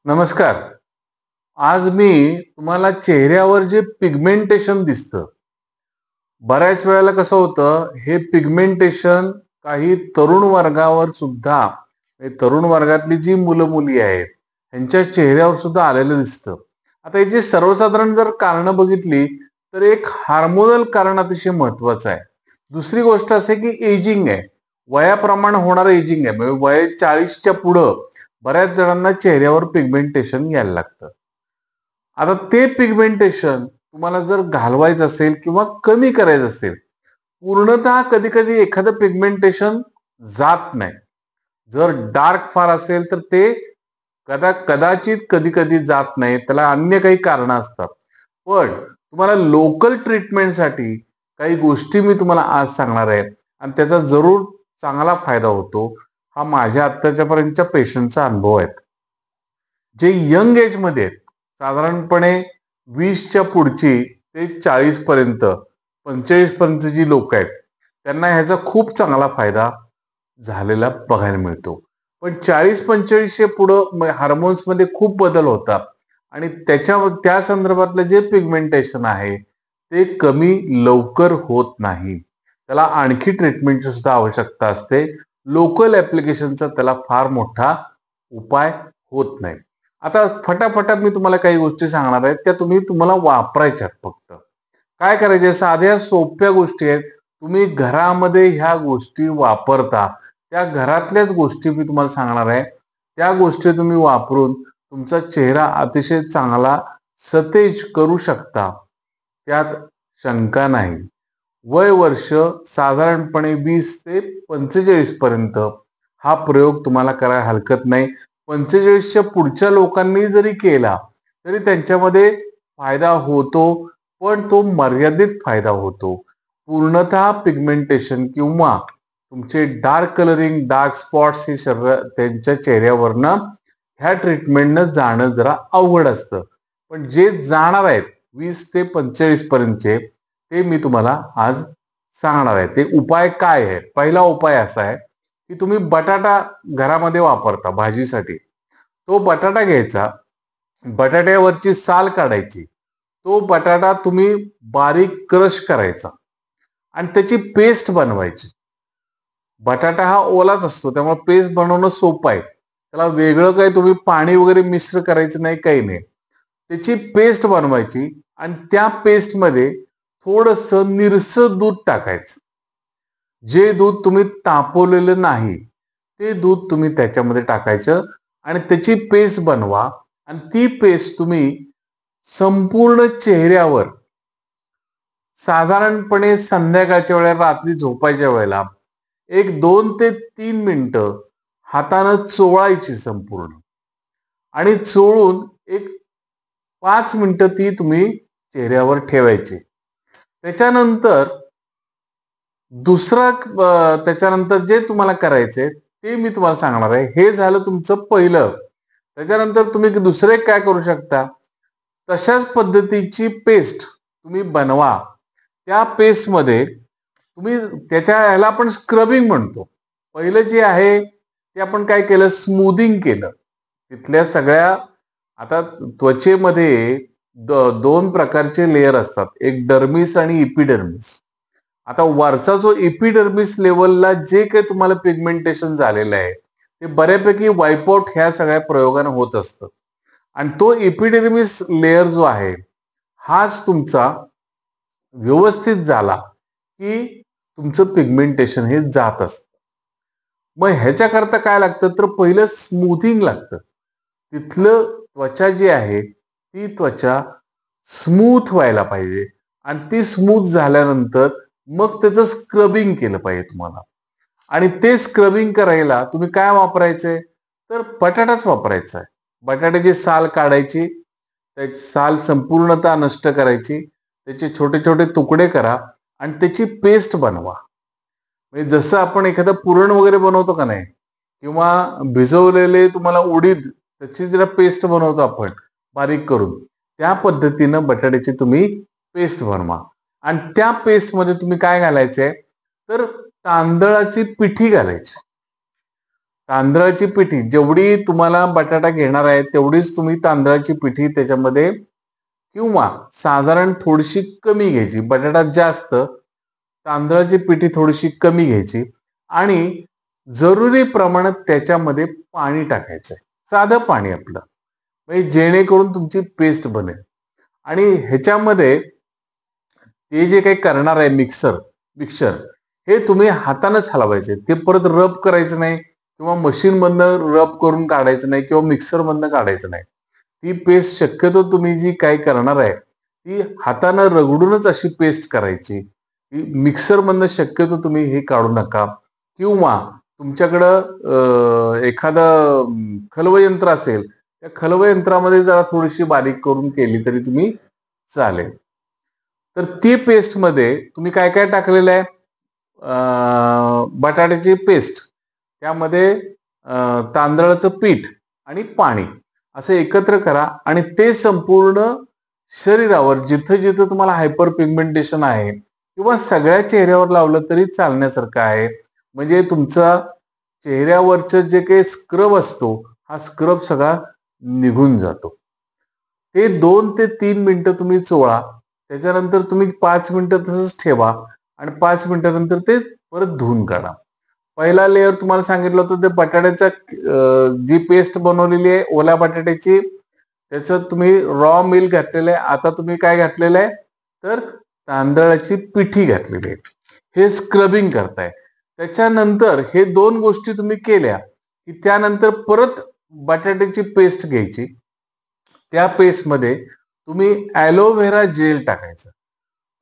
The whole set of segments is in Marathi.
नमस्कार. आज मी तुम्हाला चेहऱ्यावर जे पिगमेंटेशन दिसतं, बऱ्याच वेळेला कसं होतं, हे पिगमेंटेशन काही तरुण वर्गावर सुद्धा, हे तरुण वर्गातली जी मुलं-मुली आहेत, त्यांच्या चेहऱ्यावर सुद्धा आलेलं दिसतं. आता याची सर्वसाधारण जर कारणं बघितली, तर एक हार्मोनल कारण अतिशय महत्त्वाचं आहे. दुसरी गोष्ट अशी आहे की एजिंग आहे. वयाप्रमाणे होणारं एजिंग आहे. म्हणजे वय 40च्या पुढं बऱ्याच जणांना चेहऱ्यावर पिगमेंटेशन यायला लागतं. आता ते पिगमेंटेशन तुम्हाला जर घालवायचं असेल किंवा कमी करायचं असेल, पूर्णतः कधी-कधी एखादं पिगमेंटेशन जात नाही. जर डार्क फार असेल तर ते कदाचित कधी-कधी जात नाही. त्याला अन्य काही कारणं असतात. पण तुम्हाला लोकल ट्रीटमेंटसाठी काही गोष्टी मी तुम्हाला आज सांगणार आहे आणि त्याचा जरूर चांगला फायदा होतो. हा माझ्या आत्ताच्यापर्यंतच्या पेशंटचा अनुभव आहे. जे यंग एजमध्ये आहेत, साधारणपणे 20च्या पुढची ते 40 पर्यंत, 45 पर्यंत जी लोक आहेत, त्यांना ह्याचा खूप चांगला फायदा झालेला बघायला मिळतो. पण 40-45च्या पुढं हार्मोन्समध्ये खूप बदल होतात आणि त्या संदर्भातलं जे पिगमेंटेशन आहे ते कमी लवकर होत नाही. त्याला आणखी ट्रीटमेंटची सुद्धा आवश्यकता असते. लोकल ऍप्लिकेशनचा त्याला फार मोठा उपाय होत नाही. आता फटाफट मी तुम्हाला काही गोष्टी सांगणार आहेत, त्या तुम्हाला वापरायच्यात फक्त. काय करायचे, साध्या सोप्या गोष्टी आहेत. तुम्ही घरामध्ये ह्या गोष्टी वापरता, त्या घरातल्याच गोष्टी मी तुम्हाला सांगणार आहे. त्या गोष्टी तुम्ही वापरून तुमचा चेहरा अतिशय चांगला सतेज करू शकता, त्यात शंका नाही. वय वर्ष साधारणपणे 20 ते 45 पर्यंत हा प्रयोग तुम्हाला करायला हरकत नाही. 45च्या पुढच्या लोकांनी जरी केला तरी त्यांच्यामध्ये फायदा होतो, पण तो मर्यादित फायदा होतो. पूर्णतः पिगमेंटेशन किंवा तुमचे डार्क कलरिंग, डार्क स्पॉट्स हे त्यांच्या चेहऱ्यावरनं ह्या ट्रीटमेंटनं जाणं जरा अवघड असतं. पण जे जाणार आहेत 20 ते 45 पर्यंतचे, ते मी तुम्हाला आज सांगणार आहे. ते उपाय काय आहे? पहिला उपाय असा आहे की तुम्ही बटाटा घरामध्ये वापरता भाजीसाठी. तो बटाटा घ्यायचा, बटाट्यावरची साल काढायची. तो बटाटा तुम्ही बारीक क्रश करायचा आणि त्याची पेस्ट बनवायची. बटाटा हा ओलाच असतो, त्यामुळे पेस्ट बनवणं सोपं आहे. त्याला वेगळं काही तुम्ही पाणी वगैरे मिश्र करायचं नाही, काही नाही. त्याची पेस्ट बनवायची आणि त्या पेस्टमध्ये थोडंसं निरसं दूध टाकायचं. जे दूध तुम्ही तापवलेलं नाही, ते दूध तुम्ही त्याच्यामध्ये टाकायचं आणि त्याची पेस्ट बनवा आणि ती पेस्ट तुम्ही संपूर्ण चेहऱ्यावर साधारणपणे संध्याकाळच्या वेळेला, रात्री झोपायच्या वेळेला 1 2 ते 3 मिनिटं हातानं चोळायची संपूर्ण आणि चोळून 5 मिनिटं ती तुम्ही चेहऱ्यावर ठेवायची. त्याच्यानंतर त्याच्यानंतर जे तुम्हाला करायचंय ते मी तुम्हाला सांगणार आहे. हे झालं तुमचं पहिलं. त्याच्यानंतर तुम्ही दुसरे काय करू शकता, तशाच पद्धतीची पेस्ट तुम्ही बनवा. त्या पेस्टमध्ये तुम्ही ह्याला आपण स्क्रबिंग म्हणतो. पहिलं जे आहे ते आपण काय केलं, स्मूथिंग केलं. तिथल्या सगळ्या, आता त्वचेमध्ये 2 प्रकारचे लेयर असतात, एक डर्मिस आणि इपिडर्मिस. आता वरचा जो एपिडर्मिस लेवलला जे काही तुम्हाला पिगमेंटेशन झालेलं आहे ते बऱ्यापैकी वाईपआउट ह्या सगळ्या प्रयोगाने होत असतं आणि तो एपिडर्मिस लेयर जो आहे हाच तुमचा व्यवस्थित झाला की तुमचं पिगमेंटेशन हे जात असतं. मग ह्याच्याकरता काय लागतं, तर पहिलं स्मूथिंग लागतं. तिथलं त्वचा जी आहे ती त्वचा स्मूथ व्हायला पाहिजे आणि ती स्मूथ झाल्यानंतर मग त्याचं स्क्रबिंग केलं पाहिजे तुम्हाला. आणि ते स्क्रबिंग करायला तुम्ही काय वापरायचंय, तर बटाटाच वापरायचा आहे. बटाट्याची साल काढायची, त्याची साल संपूर्णतः नष्ट करायची, त्याचे छोटे छोटे तुकडे करा आणि त्याची पेस्ट बनवा. म्हणजे जसं आपण एखादं पुरण वगैरे बनवतो का नाही, किंवा भिजवलेले तुम्हाला उडीद त्याची जरा पेस्ट बनवतो आपण बारीक करून, त्या पद्धतीनं बटाट्याची तुम्ही पेस्ट बनवा. आणि त्या पेस्टमध्ये तुम्ही काय घालायचंय, तर तांदळाची पिठी घालायची. तांदळाची पिठी जेवढी तुम्हाला बटाटा घेणार आहे तेवढीच तुम्ही तांदळाची पिठी त्याच्यामध्ये, किंवा साधारण थोडीशी कमी घ्यायची. बटाटा जास्त, तांदळाची पिठी थोडीशी कमी घ्यायची आणि जरुरी प्रमाणात त्याच्यामध्ये पाणी टाकायचं आहे, साधं पाणी आपलं, म्हणजे जेणेकरून तुमची पेस्ट बनेल. आणि ह्याच्यामध्ये ते जे काही करणार आहे मिक्सर हे तुम्ही हातानंच हलवायचे, ते परत रब करायचं नाही किंवा मशीन मधनं रब करून काढायचं नाही किंवा मिक्सर मधनं काढायचं नाही. ती पेस्ट शक्यतो तुम्ही जी काय करणार आहे ती हातानं रगडूनच अशी पेस्ट करायची. मिक्सर मधनं शक्यतो तुम्ही हे काढू नका. किंवा तुमच्याकडं एखादं खलवयंत्र असेल, त्या खलवयंत्रामध्ये जरा थोडीशी बारीक करून केली तरी तुम्ही चालेल. तर ती पेस्ट मध्ये तुम्ही काय काय टाकलेलं आहे, बटाट्याची पेस्ट, त्यामध्ये तांदळाचं पीठ आणि पाणी असं एकत्र करा आणि ते संपूर्ण शरीरावर जिथं जिथं तुम्हाला हायपर पिगमेंटेशन आहे किंवा सगळ्या चेहऱ्यावर लावलं तरी चालण्यासारखं आहे. म्हणजे तुमचा चेहऱ्यावरचं जे काही स्क्रब असतो हा स्क्रब सगळा निघून जातो. ते 2 ते 3 मिनिटं तुम्ही चोळा, त्याच्यानंतर तुम्ही 5 मिनिटं तसंच ठेवा आणि 5 मिनिटानंतर ते परत धुवून काढा. पहिला लेअर तुम्हाला सांगितलं होतं ते बटाट्याचा जी पेस्ट बनवलेली आहे ओल्या बटाट्याची, त्याच्यात तुम्ही रॉ मिल्क घातलेलं आहे. आता तुम्ही काय घातलेलं आहे तर तांदळाची पिठी घातलेली आहे. हे स्क्रबिंग करताय. त्याच्यानंतर हे 2 गोष्टी तुम्ही केल्या की त्यानंतर परत बटाट्याची पेस्ट घ्यायची. त्या पेस्टमध्ये तुम्ही ॲलोव्हेरा जेल टाकायचं.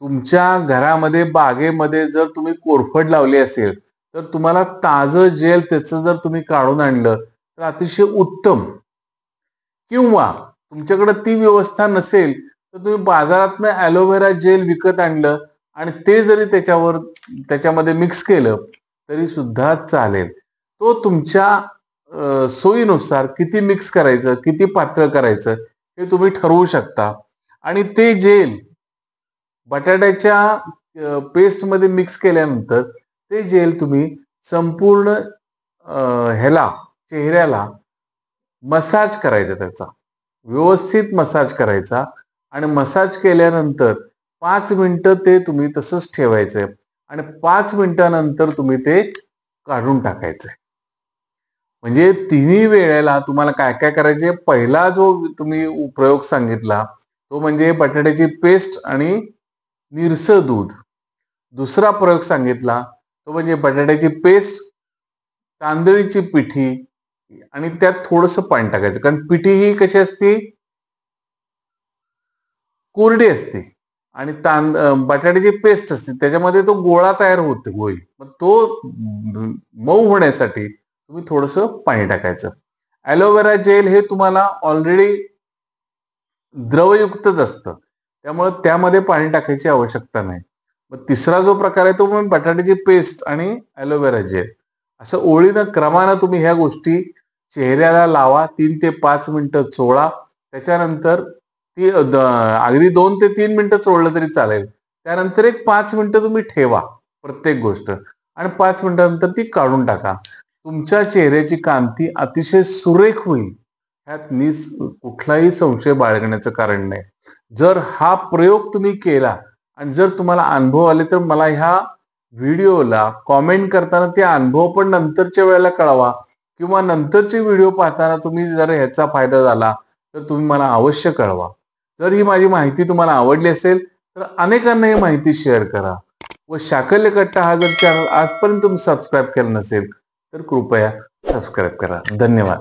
तुमच्या घरामध्ये बागेमध्ये जर तुम्ही कोरफड लावली असेल तर तुम्हाला ताजं जेल त्याचं जर तुम्ही काढून आणलं तर अतिशय उत्तम. किंवा तुमच्याकडे ती व्यवस्था नसेल तर तुम्ही बाजारातनं ॲलोव्हेरा जेल विकत आणलं आणि ते जरी त्याच्यामध्ये मिक्स केलं तरी सुद्धा चालेल. तो तुमच्या सोयीनुसार किती मिक्स करायचं, किती पातळ करायचं हे तुम्ही ठरवू शकता. आणि ते जेल बटाट्याच्या पेस्टमध्ये मिक्स केल्यानंतर ते जेल तुम्ही संपूर्ण चेहऱ्याला मसाज करायचा, त्याचा व्यवस्थित मसाज करायचा आणि मसाज केल्यानंतर 5 मिनिटं ते तुम्ही तसंच ठेवायचंय आणि 5 मिनिटानंतर तुम्ही ते काढून टाकायचंय. म्हणजे तिन्ही वेळेला तुम्हाला काय काय करायचे, पहिला जो तुम्ही प्रयोग सांगितला तो म्हणजे बटाट्याची पेस्ट आणि निरसं दूध. दुसरा प्रयोग सांगितला तो म्हणजे बटाट्याची पेस्ट, तांदळीची पिठी आणि त्यात थोडंसं पाणी टाकायचं, कारण पिठी ही कशी असते, कोरडी असते आणि बटाट्याची पेस्ट असते त्याच्यामध्ये तो गोळा तयार होईल. मग तो मऊ होण्यासाठी तुम्ही थोडंसं पाणी टाकायचं. ॲलोव्हेरा जेल हे तुम्हाला ऑलरेडी द्रवयुक्तच असतं, त्यामुळे त्यामध्ये पाणी टाकायची आवश्यकता नाही. मग तिसरा जो प्रकार आहे तो म्हणजे बटाट्याची पेस्ट आणि ॲलोव्हेरा जेल. असं ओळीनं क्रमानं तुम्ही ह्या गोष्टी चेहऱ्याला लावा. 3 ते 5 मिनिटं चोळा. त्याच्यानंतर ती अगदी 2 ते 3 मिनिटं चोळलं तरी चालेल. त्यानंतर एक 5 मिनिटं तुम्ही ठेवा प्रत्येक गोष्ट आणि 5 मिनिटानंतर ती काढून टाका. तुमच्या चेहऱ्याची कांती अतिशय सुरेख होईल, ह्यात कुठलाही संशय बाळगण्याचं कारण नाही. जर हा प्रयोग तुम्ही केला आणि जर तुम्हाला अनुभव आले तर मला ह्या व्हिडिओला कॉमेंट करताना ते अनुभव पण नंतरच्या वेळेला कळवा, किंवा नंतरचे व्हिडिओ पाहताना तुम्ही जर ह्याचा फायदा झाला तर तुम्ही मला अवश्य कळवा. जर ही माझी माहिती तुम्हाला आवडली असेल तर अनेकांना ही माहिती शेअर करा. व शाकल्य कट्टा हा जर चॅनल आजपर्यंत तुम्ही सबस्क्राईब केला नसेल तर कृपया सबस्क्राईब करा. धन्यवाद.